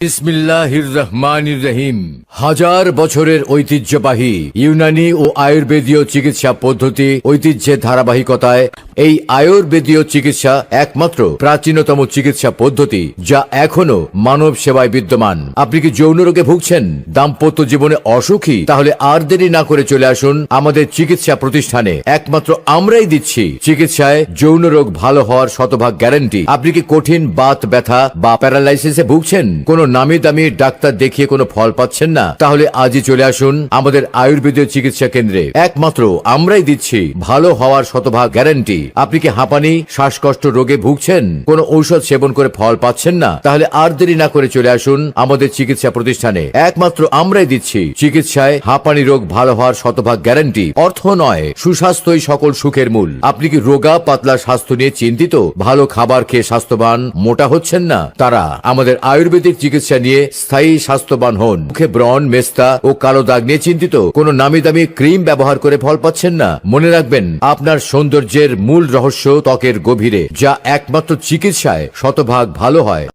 বিসমিল্লাহির রহমানির রহিম। হাজার বছরের ঐতিহ্যবাহী ইউনানি ও আয়ুর্বেদীয় চিকিৎসা পদ্ধতি ঐতিহ্যের ধারাবাহিকতায় এই আয়ুর্বেদীয় চিকিৎসা একমাত্র প্রাচীনতম চিকিৎসা পদ্ধতি যা এখনো মানব সেবায় বিদ্যমান। আপনি কি যৌন রোগে ভুগছেন, দাম্পত্য জীবনে অসুখী? তাহলে আর দেরি না করে চলে আসুন আমাদের চিকিৎসা প্রতিষ্ঠানে। একমাত্র আমরাই দিচ্ছি চিকিৎসায় যৌন রোগ ভালো হওয়ার শতভাগ গ্যারান্টি। আপনি কি কঠিন বাত ব্যথা বা প্যারালাইসিসে ভুগছেন, কোন নামি দামি ডাক্তার দেখিয়ে কোনো ফল পাচ্ছেন না? তাহলে আজই চলে আসুন আমাদের আয়ুর্বেদীয় চিকিৎসা কেন্দ্রে। একমাত্র আমরাই দিচ্ছি ভালো হওয়ার শতভাগ গ্যারান্টি। আপনি কি হাঁপানি, শ্বাসকষ্ট রোগে ভুগছেন, কোন ঔষধ সেবন করে ফল পাচ্ছেন না? তাহলে আর দেরি না করে চলে আসুন আমাদের চিকিৎসা প্রতিষ্ঠানে। একমাত্র আমরাই দিচ্ছি চিকিৎসায় হাঁপানি রোগ ভালো হওয়ার শতভাগ গ্যারান্টি। অর্থ নয়, সুস্বাস্থ্যই সকল সুখের মূল। আপনি কি রোগা পাতলা স্বাস্থ্য নিয়ে চিন্তিত, ভালো খাবার খেয়ে স্বাস্থ্যবান, মোটা হচ্ছেন না? তারা আমাদের আয়ুর্বেদিক চিকিৎসা নিয়ে স্থায়ী স্বাস্থ্যবান হন। মুখে ব্রণ, মেস্তা ও কালো দাগ নিয়ে চিন্তিত, কোন নামি দামি ক্রিম ব্যবহার করে ফল পাচ্ছেন না? মনে রাখবেন, আপনার সৌন্দর্যের মূল রহস্য ত্বকের গভীরে, যা একমাত্র চিকিৎসায় শতভাগ ভালো হয়।